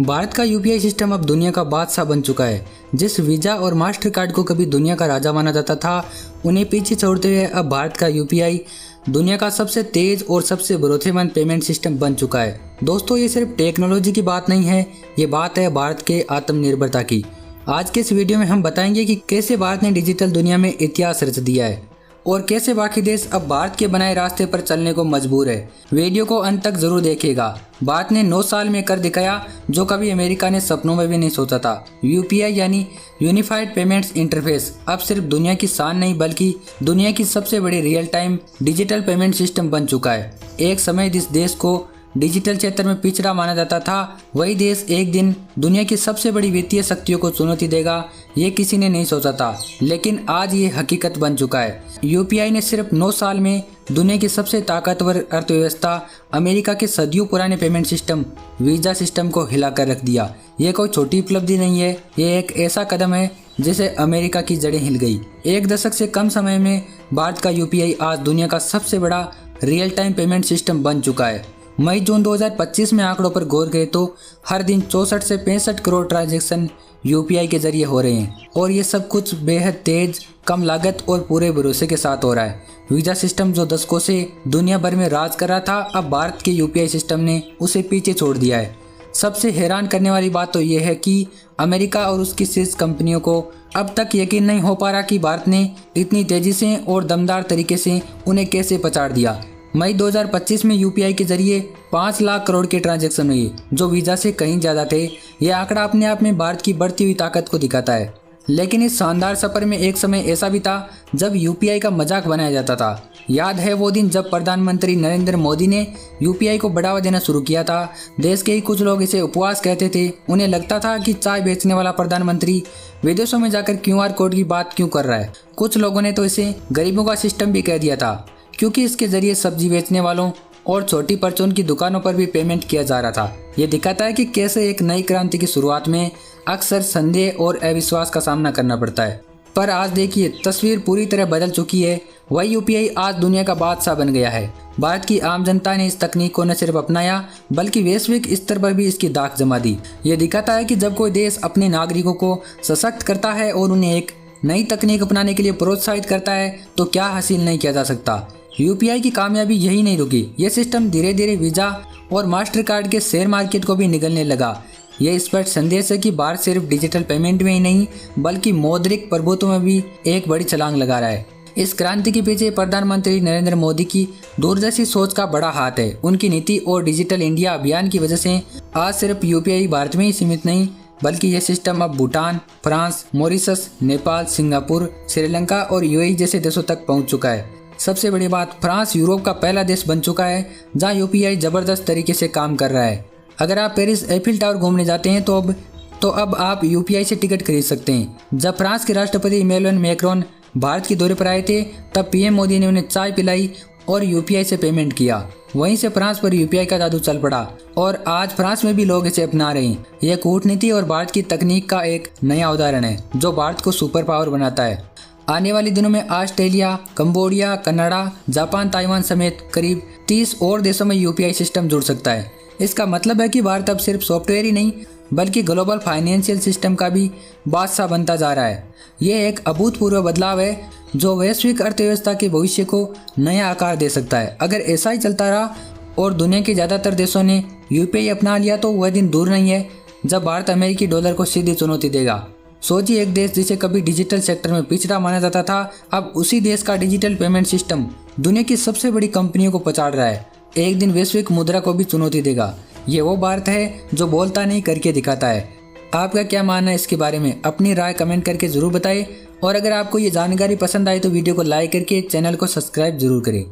भारत का UPI system अब दुनिया का बादशाह बन चुका है। जिस वीजा और मास्टर कार्ड को कभी दुनिया का राजा माना जाता था, उन्हें पीछे छोड़ते हुए अब भारत का यूपीआई दुनिया का सबसे तेज और सबसे भरोसेमंद पेमेंट सिस्टम बन चुका है। दोस्तों, ये सिर्फ टेक्नोलॉजी की बात नहीं है, ये बात है भारत के आत्मनिर्भरता की। आज के इस वीडियो में हम बताएंगे कि कैसे भारत ने डिजिटल दुनिया में इतिहास रच दिया है और कैसे बाकी देश अब भारत के बनाए रास्ते पर चलने को मजबूर है। वीडियो को अंत तक जरूर देखिएगा। भारत ने 9 साल में कर दिखाया जो कभी अमेरिका ने सपनों में भी नहीं सोचा था। यूपीआई यानी यूनिफाइड पेमेंट्स इंटरफेस अब सिर्फ दुनिया की शान नहीं बल्कि दुनिया की सबसे बड़ी real time digital payment system बन चुका है। एक समय जिस देश को डिजिटल क्षेत्र में पिछड़ा माना जाता था, वही देश एक दिन दुनिया की सबसे बड़ी वित्तीय शक्तियों को चुनौती देगा, ये किसी ने नहीं सोचा था, लेकिन आज ये हकीकत बन चुका है। यूपीआई ने सिर्फ 9 साल में दुनिया की सबसे ताकतवर अर्थव्यवस्था अमेरिका के सदियों पुराने पेमेंट सिस्टम वीजा सिस्टम को हिला कर रख दिया। ये कोई छोटी उपलब्धि नहीं है, ये एक ऐसा कदम है जिसे अमेरिका की जड़ें हिल गई। एक दशक से कम समय में भारत का यूपीआई आज दुनिया का सबसे बड़ा रियल टाइम पेमेंट सिस्टम बन चुका है। मई-जून 2025 में आंकड़ों पर गौर करें तो हर दिन 64 से 65 करोड़ ट्रांजैक्शन यूपीआई के जरिए हो रहे हैं और ये सब कुछ बेहद तेज, कम लागत और पूरे भरोसे के साथ हो रहा है। वीजा सिस्टम जो दशकों से दुनिया भर में राज कर रहा था, अब भारत के यूपीआई सिस्टम ने उसे पीछे छोड़ दिया है। सबसे हैरान करने वाली बात तो यह है कि अमेरिका और उसकी शीर्ष कंपनियों को अब तक यकीन नहीं हो पा रहा कि भारत ने इतनी तेजी से और दमदार तरीके से उन्हें कैसे पछाड़ दिया। मई 2025 में यूपीआई के जरिए 5 लाख करोड़ के ट्रांजैक्शन हुए, जो वीजा से कहीं ज़्यादा थे। यह आंकड़ा अपने आप में भारत की बढ़ती हुई ताकत को दिखाता है। लेकिन इस शानदार सफर में एक समय ऐसा भी था जब यूपीआई का मजाक बनाया जाता था। याद है वो दिन जब प्रधानमंत्री नरेंद्र मोदी ने यूपीआई को बढ़ावा देना शुरू किया था। देश के ही कुछ लोग इसे उपवास कहते थे। उन्हें लगता था कि चाय बेचने वाला प्रधानमंत्री विदेशों में जाकर क्यूआर कोड की बात क्यों कर रहा है। कुछ लोगों ने तो इसे गरीबों का सिस्टम भी कह दिया था, क्योंकि इसके जरिए सब्जी बेचने वालों और छोटी परचून की दुकानों पर भी पेमेंट किया जा रहा था। ये दिखाता है कि कैसे एक नई क्रांति की शुरुआत में अक्सर संदेह और अविश्वास का सामना करना पड़ता है। पर आज देखिए, तस्वीर पूरी तरह बदल चुकी है। वही यूपीआई आज दुनिया का बादशाह बन गया है। भारत की आम जनता ने इस तकनीक को न सिर्फ अपनाया बल्कि वैश्विक स्तर पर भी इसकी दाग जमा दी। ये दिखाता है कि जब कोई देश अपने नागरिकों को सशक्त करता है और उन्हें एक नई तकनीक अपनाने के लिए प्रोत्साहित करता है, तो क्या हासिल नहीं किया जा सकता। यूपीआई की कामयाबी यही नहीं रुकी। ये सिस्टम धीरे धीरे वीजा और मास्टर कार्ड के शेयर मार्केट को भी निगलने लगा। यह स्पष्ट संदेश है कि भारत सिर्फ डिजिटल पेमेंट में ही नहीं बल्कि मौद्रिक प्रभुत्व में भी एक बड़ी छलांग लगा रहा है। इस क्रांति के पीछे प्रधानमंत्री नरेंद्र मोदी की दूरदर्शी सोच का बड़ा हाथ है। उनकी नीति और डिजिटल इंडिया अभियान की वजह से आज सिर्फ यूपीआई भारत में ही सीमित नहीं बल्कि यह सिस्टम अब Bhutan, France, Mauritius, Nepal, Singapore, Sri Lanka और यूएई जैसे देशों तक पहुंच चुका है। सबसे बड़ी बात, फ्रांस यूरोप का पहला देश बन चुका है जहां यूपीआई जबरदस्त तरीके से काम कर रहा है। अगर आप पेरिस एफिल टावर घूमने जाते हैं तो अब आप यूपीआई से टिकट खरीद सकते हैं। जब फ्रांस के राष्ट्रपति इमैनुअल मैक्रोन भारत के दौरे पर आए थे, तब पीएम मोदी ने उन्हें चाय पिलाई और यूपीआई से पेमेंट किया। वहीं से फ्रांस पर यूपीआई का जादू चल पड़ा और आज फ्रांस में भी लोग इसे अपना रहे हैं। यह कूटनीति और भारत की तकनीक का एक नया उदाहरण है जो भारत को सुपर पावर बनाता है। आने वाले दिनों में Australia, Cambodia, Canada, Japan, Taiwan समेत करीब 30 और देशों में यूपीआई सिस्टम जुड़ सकता है। इसका मतलब है कि भारत अब सिर्फ सॉफ्टवेयर ही नहीं बल्कि ग्लोबल फाइनेंशियल सिस्टम का भी बादशाह बनता जा रहा है। यह एक अभूतपूर्व बदलाव है जो वैश्विक अर्थव्यवस्था के भविष्य को नया आकार दे सकता है। अगर ऐसा ही चलता रहा और दुनिया के ज़्यादातर देशों ने यूपीआई अपना लिया तो वह दिन दूर नहीं है जब भारत अमेरिकी डॉलर को सीधी चुनौती देगा। सोचिए, एक देश जिसे कभी डिजिटल सेक्टर में पिछड़ा माना जाता था, अब उसी देश का डिजिटल पेमेंट सिस्टम दुनिया की सबसे बड़ी कंपनियों को पछाड़ रहा है। एक दिन वैश्विक मुद्रा को भी चुनौती देगा। ये वो भारत है जो बोलता नहीं करके दिखाता है। आपका क्या मानना है इसके बारे में? अपनी राय कमेंट करके जरूर बताएं और अगर आपको ये जानकारी पसंद आए तो वीडियो को लाइक करके चैनल को सब्सक्राइब जरूर करें।